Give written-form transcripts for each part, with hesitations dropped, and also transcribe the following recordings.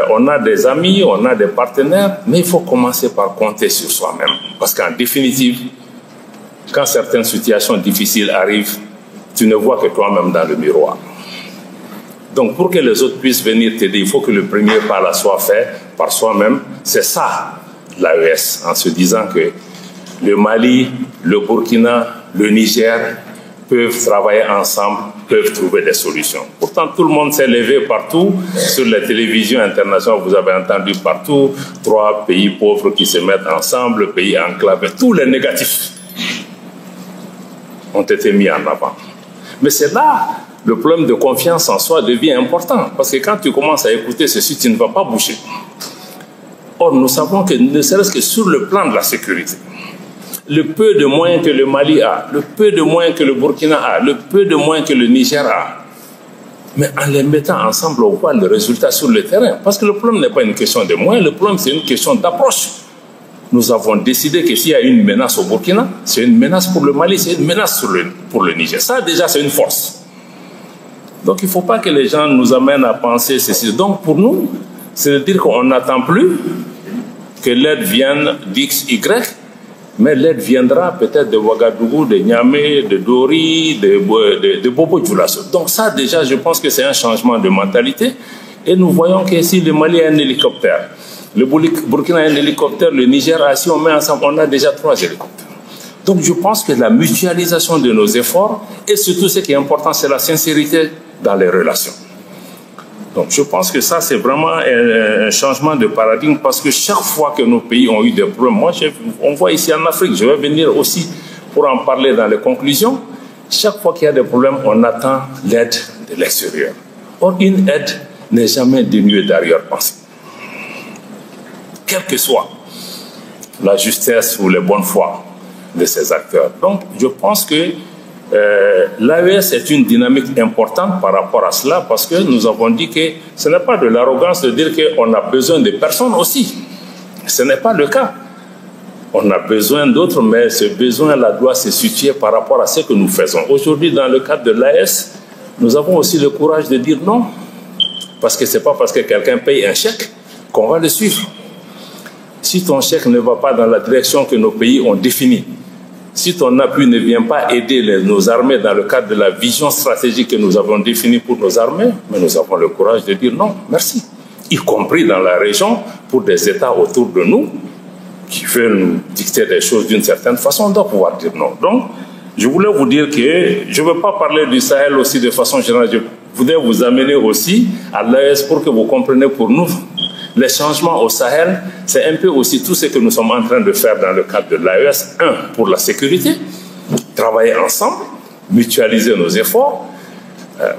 On a des amis, on a des partenaires, mais il faut commencer par compter sur soi-même. Parce qu'en définitive, quand certaines situations difficiles arrivent, tu ne vois que toi-même dans le miroir. Donc pour que les autres puissent venir t'aider, il faut que le premier pas soit fait par soi-même. C'est ça l'AES, en se disant que le Mali, le Burkina, le Niger peuvent travailler ensemble, peuvent trouver des solutions. Pourtant, tout le monde s'est levé partout. Sur les télévisions internationales, vous avez entendu partout 3 pays pauvres qui se mettent ensemble, pays enclavés. Tous les négatifs ont été mis en avant. Mais c'est là le problème de confiance en soi devient important. Parce que quand tu commences à écouter ceci, tu ne vas pas bouger. Or, nous savons que ne serait-ce que sur le plan de la sécurité, le peu de moyens que le Mali a, le peu de moyens que le Burkina a, le peu de moyens que le Niger a, mais en les mettant ensemble, on voit le résultat sur le terrain. Parce que le problème n'est pas une question de moyens, le problème c'est une question d'approche. Nous avons décidé que s'il y a une menace au Burkina, c'est une menace pour le Mali, c'est une menace pour le Niger. Ça déjà c'est une force. Donc il ne faut pas que les gens nous amènent à penser ceci. Donc pour nous, c'est de dire qu'on n'attend plus que l'aide vienne d'X, Y, mais l'aide viendra peut-être de Ouagadougou, de Niamey, de Dori, de Bobo Dioulasso. Donc ça déjà, je pense que c'est un changement de mentalité. Et nous voyons que si le Mali a un hélicoptère, le Burkina a un hélicoptère, le Niger a, si on met ensemble, on a déjà 3 hélicoptères. Donc je pense que la mutualisation de nos efforts, et surtout ce qui est important, c'est la sincérité dans les relations. Donc je pense que ça, c'est vraiment un changement de paradigme parce que chaque fois que nos pays ont eu des problèmes, on voit ici en Afrique, je vais venir aussi pour en parler dans les conclusions, chaque fois qu'il y a des problèmes, on attend l'aide de l'extérieur. Or, une aide n'est jamais dénuée d'arrière-pensée. Quelle que soit la justesse ou les bonnes foi de ces acteurs. Donc, je pense que l'AES est une dynamique importante par rapport à cela parce que nous avons dit que ce n'est pas de l'arrogance de dire qu'on a besoin de personnes aussi. Ce n'est pas le cas. On a besoin d'autres, mais ce besoin-là doit se situer par rapport à ce que nous faisons. Aujourd'hui, dans le cadre de l'AES, nous avons aussi le courage de dire non. Parce que ce n'est pas parce que quelqu'un paye un chèque qu'on va le suivre. Si ton chèque ne va pas dans la direction que nos pays ont définie, si ton appui ne vient pas aider nos armées dans le cadre de la vision stratégique que nous avons définie pour nos armées, mais nous avons le courage de dire non, merci. Y compris dans la région, pour des États autour de nous, qui veulent nous dicter des choses d'une certaine façon, on doit pouvoir dire non. Donc, je voulais vous dire que je ne veux pas parler du Sahel aussi de façon générale. Je voudrais vous amener aussi à l'AES pour que vous compreniez pour nous. Les changements au Sahel, c'est un peu aussi tout ce que nous sommes en train de faire dans le cadre de l'AES. Un, pour la sécurité, travailler ensemble, mutualiser nos efforts,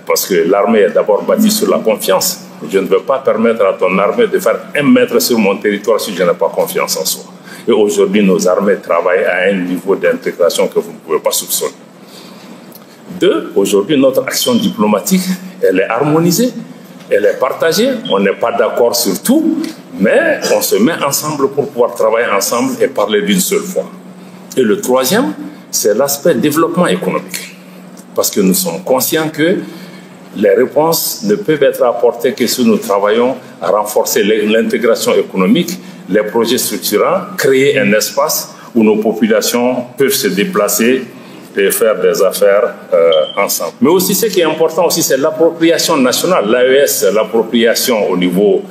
parce que l'armée est d'abord bâtie sur la confiance. Je ne veux pas permettre à ton armée de faire 1 mètre sur mon territoire si je n'ai pas confiance en soi. Et aujourd'hui, nos armées travaillent à un niveau d'intégration que vous ne pouvez pas soupçonner. 2, aujourd'hui, notre action diplomatique, elle est harmonisée. Elle est partagée, on n'est pas d'accord sur tout, mais on se met ensemble pour pouvoir travailler ensemble et parler d'une seule fois. Et le 3e, c'est l'aspect développement économique. Parce que nous sommes conscients que les réponses ne peuvent être apportées que si nous travaillons à renforcer l'intégration économique, les projets structurants, créer un espace où nos populations peuvent se déplacer et faire des affaires ensemble. Mais aussi, ce qui est important aussi, c'est l'appropriation nationale. L'AES, c'est l'appropriation au niveau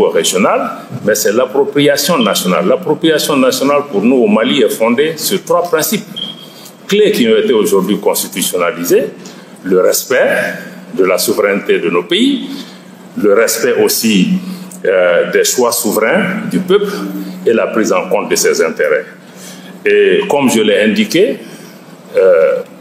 régional, mais c'est l'appropriation nationale. L'appropriation nationale, pour nous, au Mali, est fondée sur 3 principes clés qui ont été aujourd'hui constitutionnalisés. Le respect de la souveraineté de nos pays, le respect aussi des choix souverains du peuple et la prise en compte de ses intérêts. Et comme je l'ai indiqué,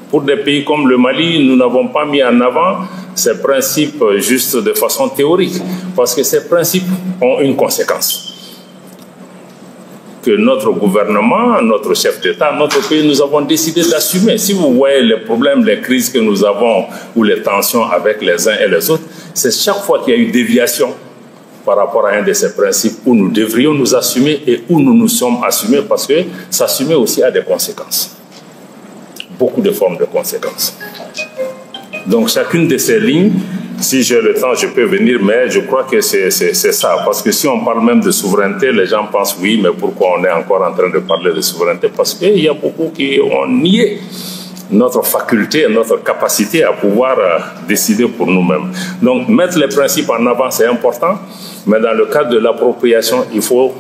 pour des pays comme le Mali, nous n'avons pas mis en avant ces principes juste de façon théorique, parce que ces principes ont une conséquence. Que notre gouvernement, notre chef d'État, notre pays, nous avons décidé d'assumer. Si vous voyez les problèmes, les crises que nous avons, ou les tensions avec les uns et les autres, c'est chaque fois qu'il y a eu déviation par rapport à un de ces principes où nous devrions nous assumer et où nous nous sommes assumés, parce que s'assumer aussi a des conséquences. Beaucoup de formes de conséquences. Donc chacune de ces lignes Si j'ai le temps, je peux venir, mais je crois que c'est ça. Parce que si on parle même de souveraineté, les gens pensent oui, mais pourquoi on est encore en train de parler de souveraineté? Parce qu'il y a beaucoup qui ont nié notre faculté, notre capacité à pouvoir décider pour nous-mêmes. Donc, mettre les principes en avant, c'est important, mais dans le cadre de l'appropriation, il faut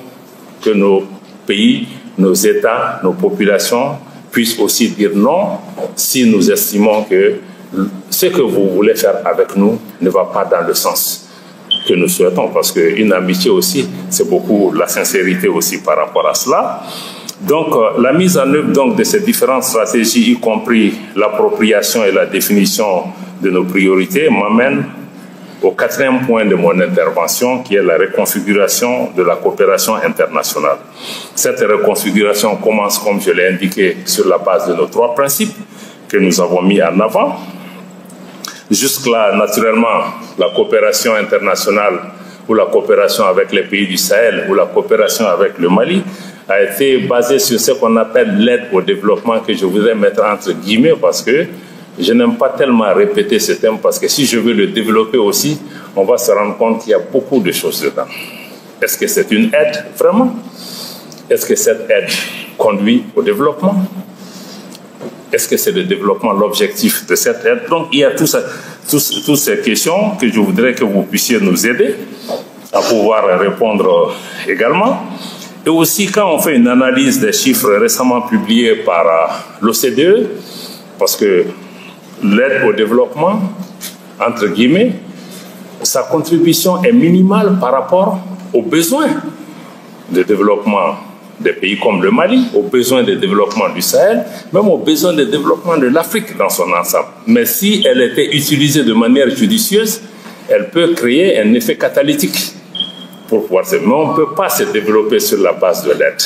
que nos pays, nos États, nos populations puissent aussi dire non si nous estimons que ce que vous voulez faire avec nous ne va pas dans le sens que nous souhaitons, parce qu'une amitié aussi, c'est beaucoup la sincérité aussi par rapport à cela. Donc, la mise en œuvre donc, de ces différentes stratégies, y compris l'appropriation et la définition de nos priorités, m'amène au 4e point de mon intervention, qui est la reconfiguration de la coopération internationale. Cette reconfiguration commence, comme je l'ai indiqué, sur la base de nos 3 principes que nous avons mis en avant. Jusque-là, naturellement, la coopération internationale ou la coopération avec les pays du Sahel ou la coopération avec le Mali a été basée sur ce qu'on appelle l'aide au développement, que je voudrais mettre entre guillemets parce que je n'aime pas tellement répéter ce thème, parce que si je veux le développer aussi, on va se rendre compte qu'il y a beaucoup de choses dedans. Est-ce que c'est une aide vraiment? Est-ce que cette aide conduit au développement? Est-ce que c'est le développement l'objectif de cette aide? Donc, il y a toutes ces questions que je voudrais que vous puissiez nous aider à pouvoir répondre également. Et aussi, quand on fait une analyse des chiffres récemment publiés par l'OCDE, parce que l'aide au développement, entre guillemets, sa contribution est minimale par rapport aux besoins de développement des pays comme le Mali, aux besoins de développement du Sahel, même aux besoins de développement de l'Afrique dans son ensemble. Mais si elle était utilisée de manière judicieuse, elle peut créer un effet catalytique pour pouvoir se... Mais on ne peut pas se développer sur la base de l'aide.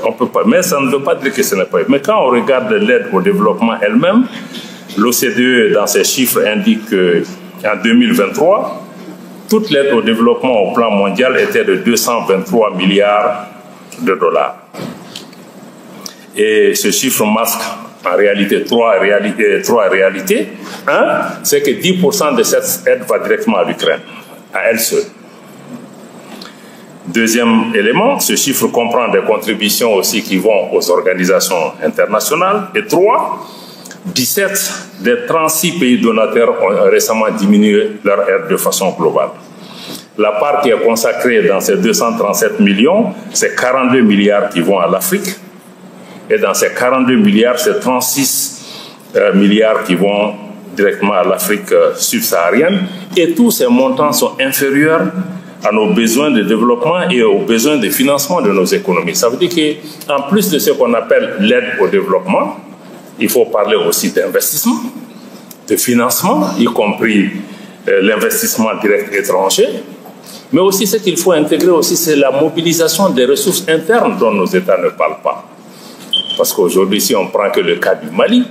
On peut pas. Mais ça ne veut pas dire que ce n'est pas. Mais quand on regarde l'aide au développement elle-même, l'OCDE, dans ses chiffres, indique qu'en 2023, toute l'aide au développement au plan mondial était de 223 milliards de dollars. Et ce chiffre masque en réalité trois réalités. Un, c'est que 10% de cette aide va directement à l'Ukraine, à elle seule. Deuxième élément, ce chiffre comprend des contributions aussi qui vont aux organisations internationales. Et 3, 17 des 36 pays donateurs ont récemment diminué leur aide de façon globale. La part qui est consacrée dans ces 237 millions, c'est 42 milliards qui vont à l'Afrique. Et dans ces 42 milliards, c'est 36 milliards qui vont directement à l'Afrique subsaharienne. Et tous ces montants sont inférieurs à nos besoins de développement et aux besoins de financement de nos économies. Ça veut dire qu'en plus de ce qu'on appelle l'aide au développement, il faut parler aussi d'investissement, de financement, y compris l'investissement direct étranger. Mais aussi, ce qu'il faut intégrer aussi, c'est la mobilisation des ressources internes dont nos États ne parlent pas. Parce qu'aujourd'hui, si on prend que le cas du Mali,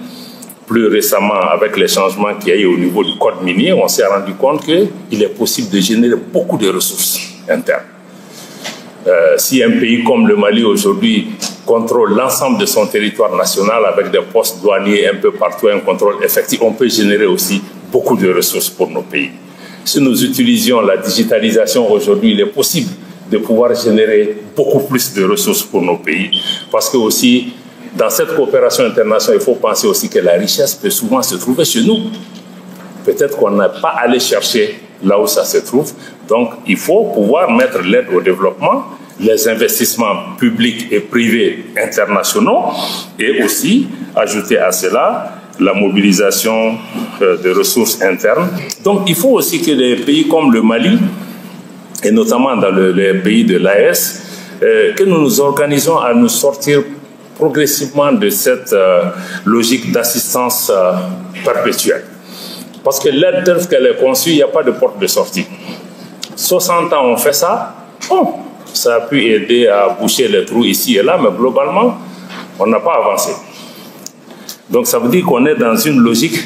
plus récemment, avec les changements qu'il y a eu au niveau du code minier, on s'est rendu compte qu'il est possible de générer beaucoup de ressources internes. Si un pays comme le Mali aujourd'hui contrôle l'ensemble de son territoire national avec des postes douaniers un peu partout, un contrôle effectif, on peut générer aussi beaucoup de ressources pour nos pays. Si nous utilisions la digitalisation aujourd'hui, il est possible de pouvoir générer beaucoup plus de ressources pour nos pays. Parce que aussi, dans cette coopération internationale, il faut penser aussi que la richesse peut souvent se trouver chez nous. Peut-être qu'on n'a pas allé chercher là où ça se trouve. Donc, il faut pouvoir mettre l'aide au développement, les investissements publics et privés internationaux, et aussi ajouter à cela la mobilisation de ressources internes. Donc, il faut aussi que les pays comme le Mali, et notamment dans les pays de l'AES, que nous nous organisons à nous sortir progressivement de cette logique d'assistance perpétuelle. Parce que l'aide telle qu'elle est conçue, il n'y a pas de porte de sortie. 60 ans on fait ça, bon, ça a pu aider à boucher les trous ici et là, mais globalement, on n'a pas avancé. Donc ça veut dire qu'on est dans une logique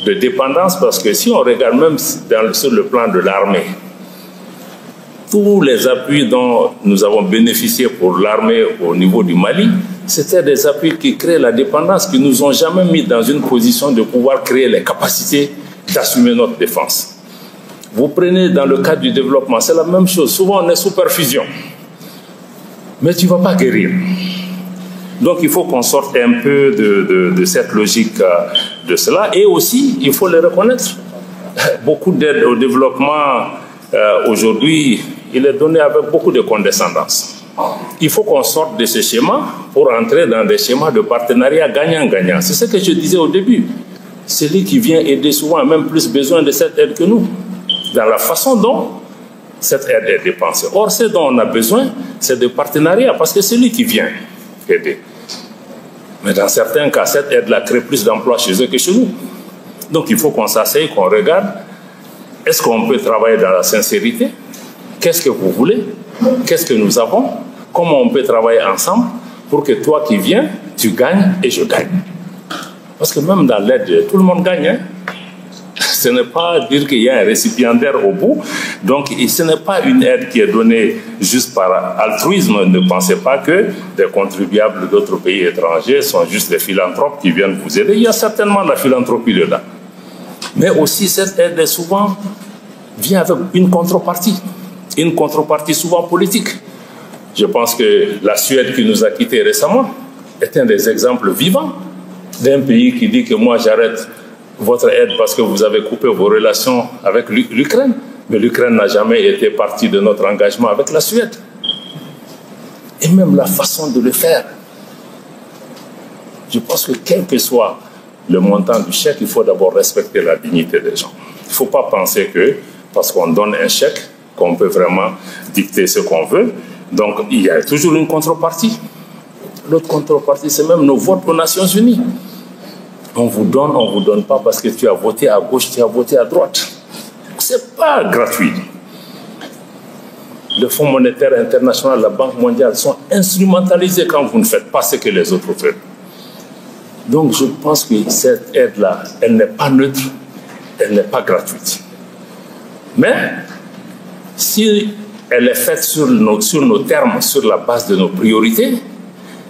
de dépendance, parce que si on regarde même sur le plan de l'armée, tous les appuis dont nous avons bénéficié pour l'armée au niveau du Mali, c'était des appuis qui créent la dépendance, qui ne nous ont jamais mis dans une position de pouvoir créer les capacités d'assumer notre défense. Vous prenez dans le cadre du développement, c'est la même chose. Souvent, on est sous perfusion. Mais tu ne vas pas guérir. Donc, il faut qu'on sorte un peu de cette logique de cela. Et aussi, il faut le reconnaître. Beaucoup d'aide au développement, aujourd'hui, il est donné avec beaucoup de condescendance. Il faut qu'on sorte de ce schéma pour entrer dans des schémas de partenariat gagnant-gagnant. C'est ce que je disais au début. Celui qui vient aider souvent a même plus besoin de cette aide que nous, dans la façon dont cette aide est dépensée. Or, ce dont on a besoin, c'est de partenariat, parce que c'est lui qui vient aider. Mais dans certains cas, cette aide-là crée plus d'emplois chez eux que chez nous. Donc, il faut qu'on s'asseye, qu'on regarde. Est-ce qu'on peut travailler dans la sincérité? Qu'est-ce que vous voulez? Qu'est-ce que nous avons? Comment on peut travailler ensemble pour que toi qui viens, tu gagnes et je gagne? Parce que même dans l'aide, tout le monde gagne. Hein? Ce n'est pas dire qu'il y a un récipiendaire au bout. Donc, ce n'est pas une aide qui est donnée juste par altruisme. Ne pensez pas que des contribuables d'autres pays étrangers sont juste des philanthropes qui viennent vous aider. Il y a certainement de la philanthropie dedans. Mais aussi, cette aide souvent vient avec une contrepartie souvent politique. Je pense que la Suède qui nous a quittés récemment est un des exemples vivants d'un pays qui dit que moi j'arrête votre aide parce que vous avez coupé vos relations avec l'Ukraine. Mais l'Ukraine n'a jamais été partie de notre engagement avec la Suède. Et même la façon de le faire. Je pense que quel que soit le montant du chèque, il faut d'abord respecter la dignité des gens. Il ne faut pas penser que parce qu'on donne un chèque, qu'on peut vraiment dicter ce qu'on veut. Donc, il y a toujours une contrepartie. L'autre contrepartie, c'est même nos votes aux Nations Unies. On vous donne pas parce que tu as voté à gauche, tu as voté à droite. C'est pas gratuit. Le Fonds monétaire international, la Banque mondiale sont instrumentalisés quand vous ne faites pas ce que les autres font. Donc, je pense que cette aide-là, elle n'est pas neutre, elle n'est pas gratuite. Mais, si elle est faite sur nos termes, sur la base de nos priorités,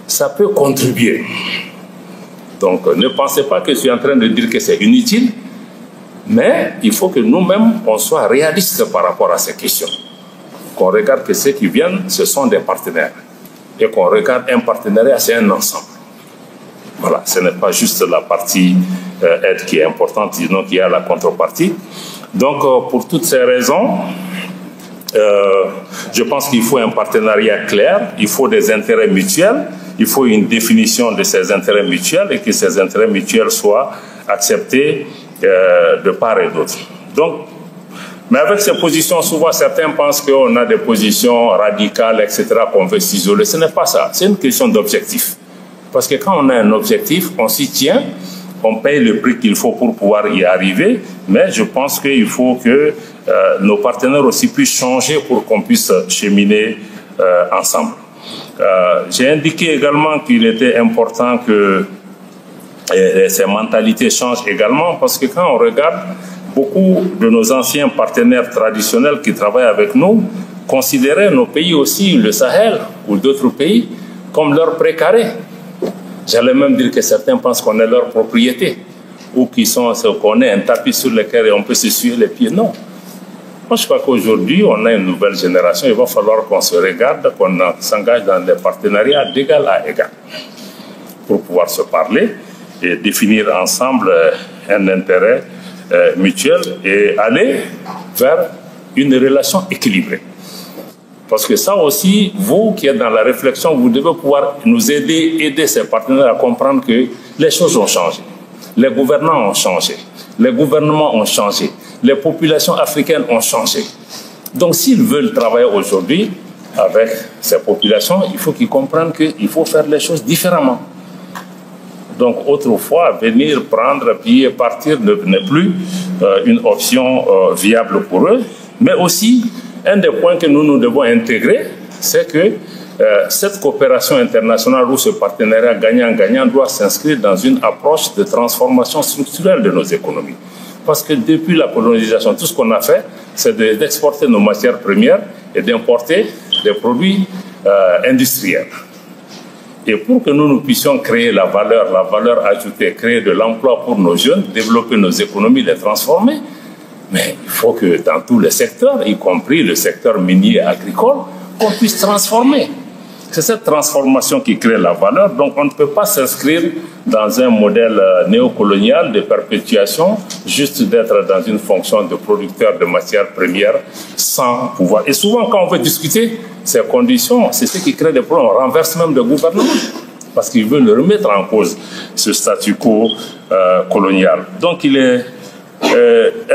ça peut contribuer. Donc, ne pensez pas que je suis en train de dire que c'est inutile, mais il faut que nous-mêmes, on soit réalistes par rapport à ces questions. Qu'on regarde que ceux qui viennent, ce sont des partenaires. Et qu'on regarde un partenariat, c'est un ensemble. Voilà, ce n'est pas juste la partie aide qui est importante, sinon qu'il y a la contrepartie. Donc, pour toutes ces raisons, je pense qu'il faut un partenariat clair, il faut des intérêts mutuels, il faut une définition de ces intérêts mutuels et que ces intérêts mutuels soient acceptés de part et d'autre. Donc, mais avec ces positions, souvent certains pensent qu'on a des positions radicales, etc., qu'on veut s'isoler. Ce n'est pas ça, c'est une question d'objectif. Parce que quand on a un objectif, on s'y tient, on paye le prix qu'il faut pour pouvoir y arriver, mais je pense qu'il faut que nos partenaires aussi puissent changer pour qu'on puisse cheminer ensemble. J'ai indiqué également qu'il était important que ces mentalités changent également, parce que quand on regarde, beaucoup de nos anciens partenaires traditionnels qui travaillent avec nous considéraient nos pays aussi, le Sahel ou d'autres pays, comme leur précaré. J'allais même dire que certains pensent qu'on est leur propriété, ou qu'on est un tapis sur lequel on peut s'essuyer les pieds. Non. Moi, je crois qu'aujourd'hui, on a une nouvelle génération. Il va falloir qu'on se regarde, qu'on s'engage dans des partenariats d'égal à égal pour pouvoir se parler et définir ensemble un intérêt mutuel et aller vers une relation équilibrée. Parce que ça aussi, vous qui êtes dans la réflexion, vous devez pouvoir nous aider ces partenaires à comprendre que les choses ont changé. Les gouvernants ont changé. Les gouvernements ont changé. Les populations africaines ont changé. Donc, s'ils veulent travailler aujourd'hui avec ces populations, il faut qu'ils comprennent qu'il faut faire les choses différemment. Donc, autrefois, venir, prendre, piller, partir n'est plus une option viable pour eux. Mais aussi, un des points que nous devons intégrer, c'est que cette coopération internationale ou ce partenariat gagnant-gagnant doit s'inscrire dans une approche de transformation structurelle de nos économies. Parce que depuis la colonisation, tout ce qu'on a fait, c'est d'exporter nos matières premières et d'importer des produits industriels. Et pour que nous puissions créer la valeur ajoutée, créer de l'emploi pour nos jeunes, développer nos économies, les transformer, mais il faut que dans tous les secteurs, y compris le secteur minier et agricole, qu'on puisse transformer. C'est cette transformation qui crée la valeur. Donc on ne peut pas s'inscrire dans un modèle néocolonial de perpétuation, juste d'être dans une fonction de producteur de matières premières sans pouvoir. Et souvent quand on veut discuter ces conditions, c'est ce qui crée des problèmes. On renverse même le gouvernement parce qu'ils veulent remettre en cause ce statu quo colonial. Donc il est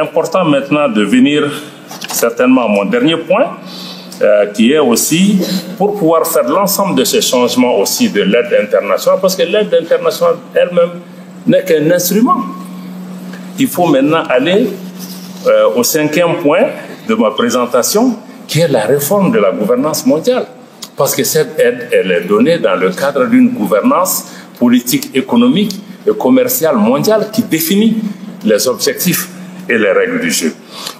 important maintenant de venir certainement à mon dernier point, qui est aussi pour pouvoir faire l'ensemble de ces changements aussi de l'aide internationale, parce que l'aide internationale elle-même n'est qu'un instrument. Il faut maintenant aller au 5e point de ma présentation, qui est la réforme de la gouvernance mondiale. Parce que cette aide, elle est donnée dans le cadre d'une gouvernance politique, économique et commerciale mondiale qui définit les objectifs et les règles du jeu.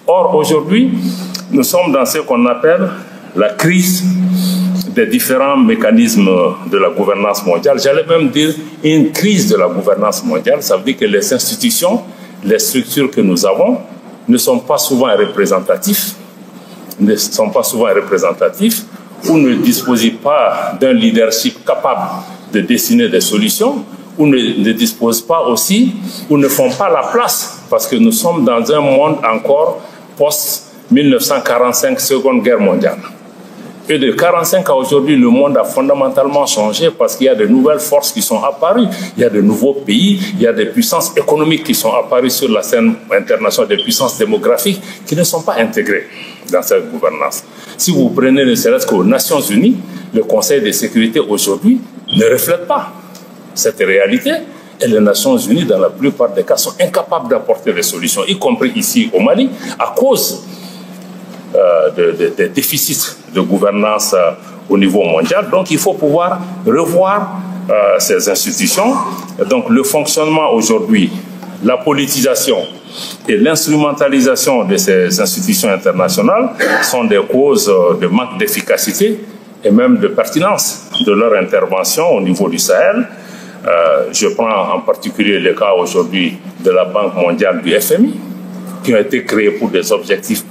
Or, aujourd'hui, nous sommes dans ce qu'on appelle la crise des différents mécanismes de la gouvernance mondiale. J'allais même dire une crise de la gouvernance mondiale. Ça veut dire que les institutions, les structures que nous avons ne sont pas souvent représentatifs, ou ne disposent pas d'un leadership capable de dessiner des solutions, ou ne disposent pas aussi, ou ne font pas la place, parce que nous sommes dans un monde encore post-1945, Seconde Guerre mondiale. Et de 1945 à aujourd'hui, le monde a fondamentalement changé parce qu'il y a de nouvelles forces qui sont apparues. Il y a de nouveaux pays, il y a des puissances économiques qui sont apparues sur la scène internationale, des puissances démographiques qui ne sont pas intégrées dans cette gouvernance. Si vous prenez ne serait-ce qu'aux Nations Unies, le Conseil de sécurité aujourd'hui ne reflète pas cette réalité. Et les Nations Unies, dans la plupart des cas, sont incapables d'apporter des solutions, y compris ici au Mali, à cause des déficits de gouvernance au niveau mondial. Donc il faut pouvoir revoir ces institutions. Donc le fonctionnement aujourd'hui, la politisation et l'instrumentalisation de ces institutions internationales sont des causes de manque d'efficacité et même de pertinence de leur intervention au niveau du Sahel. Je prends en particulier le cas aujourd'hui de la Banque mondiale, du FMI, qui ont été créés pour des objectifs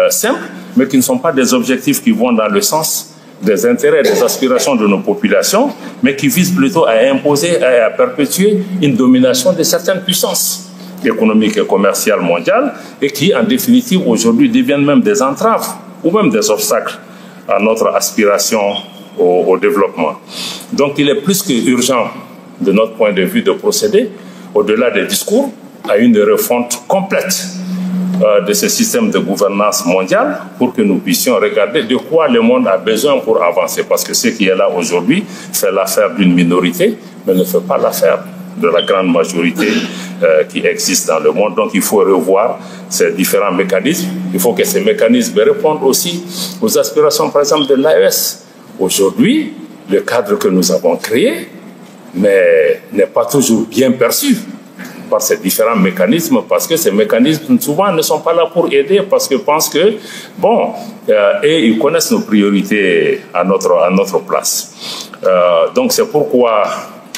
simples, mais qui ne sont pas des objectifs qui vont dans le sens des intérêts et des aspirations de nos populations, mais qui visent plutôt à imposer et à perpétuer une domination de certaines puissances économiques et commerciales mondiales, et qui, en définitive, aujourd'hui deviennent même des entraves ou même des obstacles à notre aspiration au développement. Donc il est plus qu'urgent, de notre point de vue, de procéder, au-delà des discours, à une refonte complète de ce système de gouvernance mondiale pour que nous puissions regarder de quoi le monde a besoin pour avancer. Parce que ce qui est là aujourd'hui fait l'affaire d'une minorité, mais ne fait pas l'affaire de la grande majorité qui existe dans le monde. Donc il faut revoir ces différents mécanismes. Il faut que ces mécanismes répondent aussi aux aspirations, par exemple, de l'AES. Aujourd'hui, le cadre que nous avons créé n'est pas toujours bien perçu par ces différents mécanismes, parce que ces mécanismes souvent ne sont pas là pour aider, parce qu'ils pensent que, bon, et ils connaissent nos priorités à notre place. Donc c'est pourquoi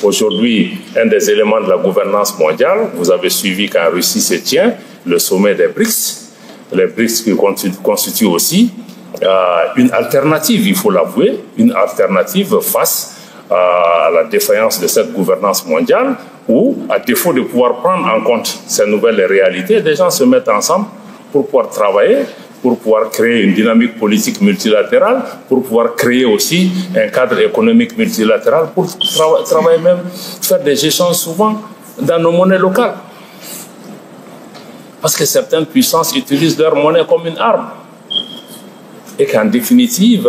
aujourd'hui, un des éléments de la gouvernance mondiale, vous avez suivi qu'en Russie se tient le sommet des BRICS, les BRICS qui constituent aussi une alternative, il faut l'avouer, une alternative face à la défaillance de cette gouvernance mondiale, où, à défaut de pouvoir prendre en compte ces nouvelles réalités, des gens se mettent ensemble pour pouvoir travailler, pour pouvoir créer une dynamique politique multilatérale, pour pouvoir créer aussi un cadre économique multilatéral, pour travailler même, faire des échanges souvent dans nos monnaies locales. Parce que certaines puissances utilisent leur monnaie comme une arme. Et qu'en définitive,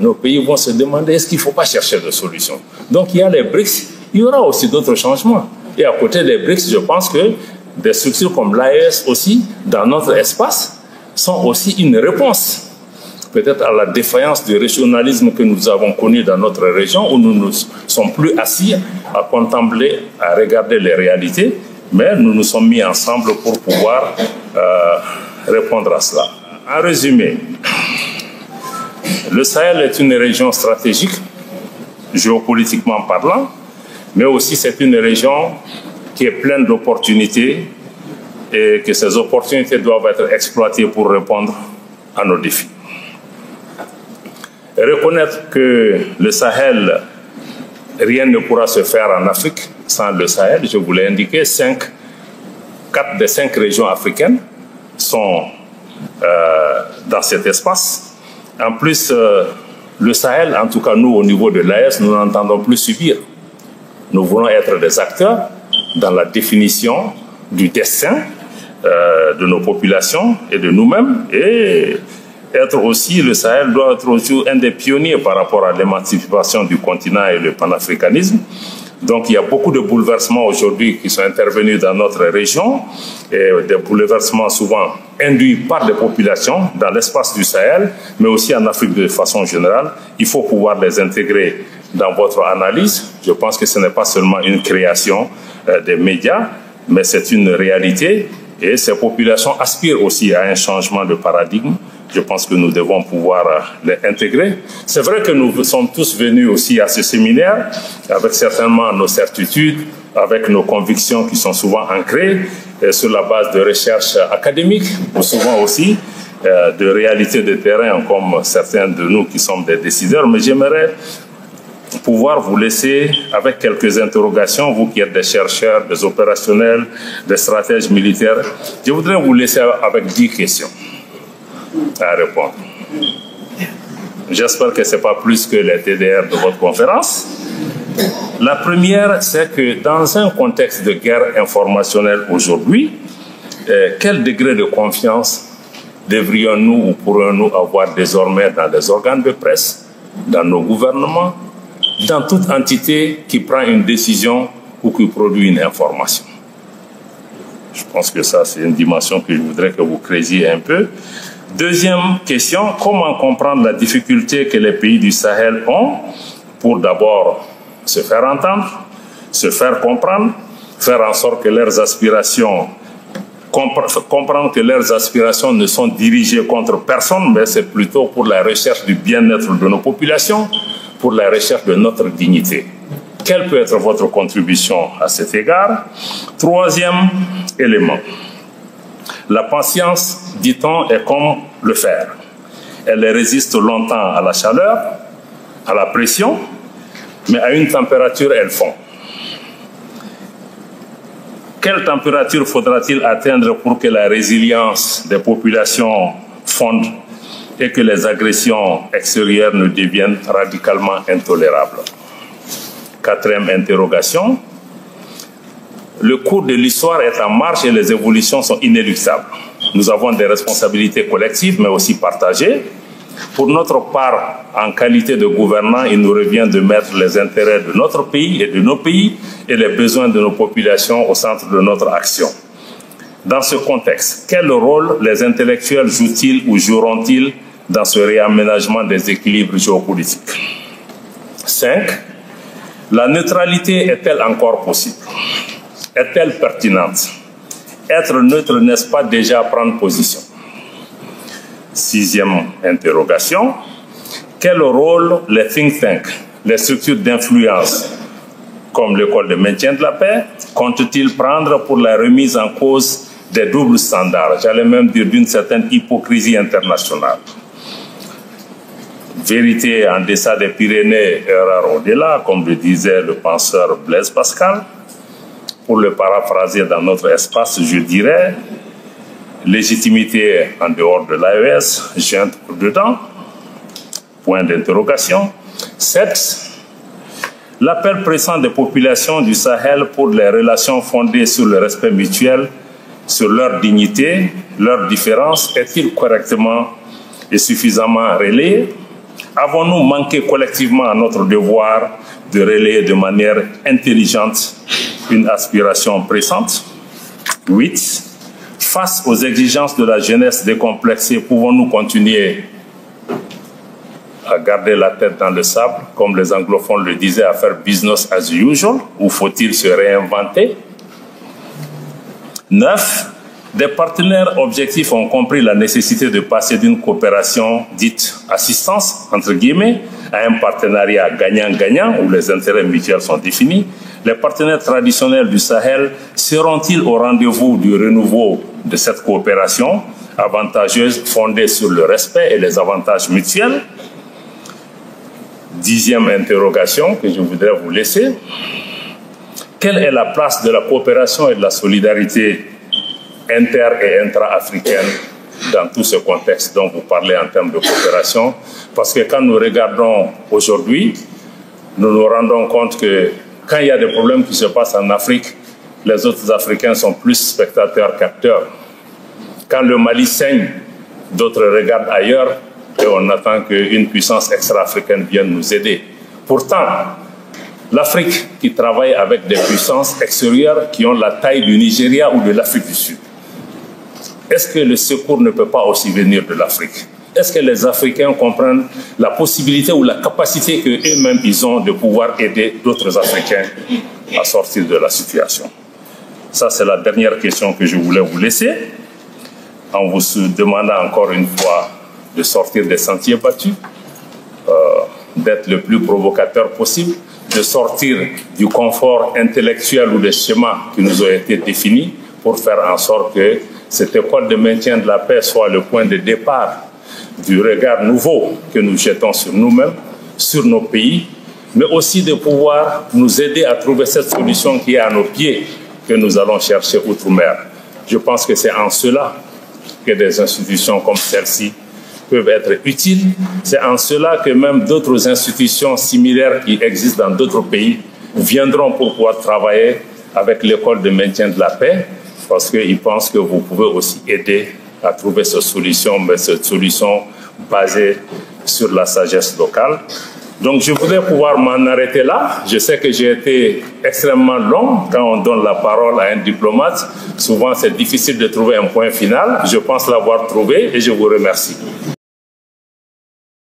nos pays vont se demander est-ce qu'il ne faut pas chercher de solutions. Donc il y a les BRICS, il y aura aussi d'autres changements. Et à côté des BRICS, je pense que des structures comme l'AES aussi, dans notre espace, sont aussi une réponse peut-être à la défaillance du régionalisme que nous avons connu dans notre région, où nous ne sommes plus assis à contempler, à regarder les réalités, mais nous nous sommes mis ensemble pour pouvoir répondre à cela. En résumé, le Sahel est une région stratégique, géopolitiquement parlant, mais aussi c'est une région qui est pleine d'opportunités et que ces opportunités doivent être exploitées pour répondre à nos défis. Et reconnaître que le Sahel, rien ne pourra se faire en Afrique sans le Sahel. Je vous l'ai indiqué, 4 des 5 régions africaines sont dans cet espace. En plus, le Sahel, en tout cas nous au niveau de l'AES, nous n'entendons plus subir. Nous voulons être des acteurs dans la définition du destin de nos populations et de nous-mêmes, et être aussi, le Sahel doit être aussi un des pionniers par rapport à l'émancipation du continent et le panafricanisme. Donc il y a beaucoup de bouleversements aujourd'hui qui sont intervenus dans notre région, et des bouleversements souvent induits par des populations dans l'espace du Sahel, mais aussi en Afrique de façon générale. Il faut pouvoir les intégrer dans votre analyse. Je pense que ce n'est pas seulement une création des médias, mais c'est une réalité, et ces populations aspirent aussi à un changement de paradigme. Je pense que nous devons pouvoir les intégrer. C'est vrai que nous sommes tous venus aussi à ce séminaire avec certainement nos certitudes, avec nos convictions qui sont souvent ancrées sur la base de recherches académiques, ou souvent aussi de réalités de terrain, comme certains de nous qui sommes des décideurs. Mais j'aimerais pouvoir vous laisser avec quelques interrogations, vous qui êtes des chercheurs, des opérationnels, des stratèges militaires. Je voudrais vous laisser avec 10 questions à répondre. J'espère que ce n'est pas plus que les TDR de votre conférence. La première, c'est que dans un contexte de guerre informationnelle aujourd'hui, quel degré de confiance devrions-nous ou pourrions-nous avoir désormais dans les organes de presse, dans nos gouvernements, dans toute entité qui prend une décision ou qui produit une information? Je pense que ça, c'est une dimension que je voudrais que vous creusiez un peu. Deuxième question, comment comprendre la difficulté que les pays du Sahel ont pour d'abord se faire entendre, se faire comprendre, faire en sorte que leurs aspirations, comprendre que leurs aspirations ne sont dirigées contre personne, mais c'est plutôt pour la recherche du bien-être de nos populations, pour la recherche de notre dignité. Quelle peut être votre contribution à cet égard? Troisième élément. La patience, dit-on, est comme le fer. Elle résiste longtemps à la chaleur, à la pression, mais à une température, elle fond. Quelle température faudra-t-il atteindre pour que la résilience des populations fonde et que les agressions extérieures ne deviennent radicalement intolérables? Quatrième interrogation. Le cours de l'histoire est en marche et les évolutions sont inéluctables. Nous avons des responsabilités collectives, mais aussi partagées. Pour notre part, en qualité de gouvernants, il nous revient de mettre les intérêts de notre pays et de nos pays et les besoins de nos populations au centre de notre action. Dans ce contexte, quel rôle les intellectuels jouent-ils ou joueront-ils dans ce réaménagement des équilibres géopolitiques? 5. La neutralité est-elle encore possible? Est-elle pertinente? Être neutre, n'est-ce pas déjà prendre position? Sixième interrogation. Quel rôle les think tanks, les structures d'influence, comme l'école de maintien de la paix, comptent-ils prendre pour la remise en cause des doubles standards, j'allais même dire d'une certaine hypocrisie internationale? Vérité en deçà des Pyrénées, erreur au-delà, comme le disait le penseur Blaise Pascal. Pour le paraphraser dans notre espace, je dirais légitimité en dehors de l'AES, jointe pour dedans, point d'interrogation. 7. L'appel pressant des populations du Sahel pour les relations fondées sur le respect mutuel, sur leur dignité, leurs différences, est-il correctement et suffisamment relayé? Avons-nous manqué collectivement à notre devoir de relayer de manière intelligente une aspiration pressante? 8. Face aux exigences de la jeunesse décomplexée, pouvons-nous continuer à garder la tête dans le sable, comme les anglophones le disaient, à faire business as usual, ou faut-il se réinventer? 9. Des partenaires objectifs ont compris la nécessité de passer d'une coopération dite assistance, entre guillemets, à un partenariat gagnant-gagnant où les intérêts mutuels sont définis. Les partenaires traditionnels du Sahel seront-ils au rendez-vous du renouveau de cette coopération avantageuse fondée sur le respect et les avantages mutuels? 10e interrogation que je voudrais vous laisser. Quelle est la place de la coopération et de la solidarité inter- et intra-africaine dans tout ce contexte dont vous parlez en termes de coopération? Parce que quand nous regardons aujourd'hui, nous nous rendons compte que quand il y a des problèmes qui se passent en Afrique, les autres Africains sont plus spectateurs qu'acteurs. Quand le Mali saigne, d'autres regardent ailleurs et on attend qu'une puissance extra-africaine vienne nous aider. Pourtant, l'Afrique qui travaille avec des puissances extérieures qui ont la taille du Nigeria ou de l'Afrique du Sud, est-ce que le secours ne peut pas aussi venir de l'Afrique? Est-ce que les Africains comprennent la possibilité ou la capacité qu'eux-mêmes ils ont de pouvoir aider d'autres Africains à sortir de la situation? Ça, c'est la dernière question que je voulais vous laisser, en vous demandant encore une fois de sortir des sentiers battus, d'être le plus provocateur possible, de sortir du confort intellectuel ou des schémas qui nous ont été définis pour faire en sorte que cette école de maintien de la paix soit le point de départ du regard nouveau que nous jetons sur nous-mêmes, sur nos pays, mais aussi de pouvoir nous aider à trouver cette solution qui est à nos pieds que nous allons chercher outre-mer. Je pense que c'est en cela que des institutions comme celle-ci peuvent être utiles. C'est en cela que même d'autres institutions similaires qui existent dans d'autres pays viendront pour pouvoir travailler avec l'école de maintien de la paix, parce qu'ils pensent que vous pouvez aussi aider à trouver cette solution, mais cette solution basée sur la sagesse locale. Donc je voudrais pouvoir m'en arrêter là. Je sais que j'ai été extrêmement long. Quand on donne la parole à un diplomate, souvent c'est difficile de trouver un point final. Je pense l'avoir trouvé et je vous remercie.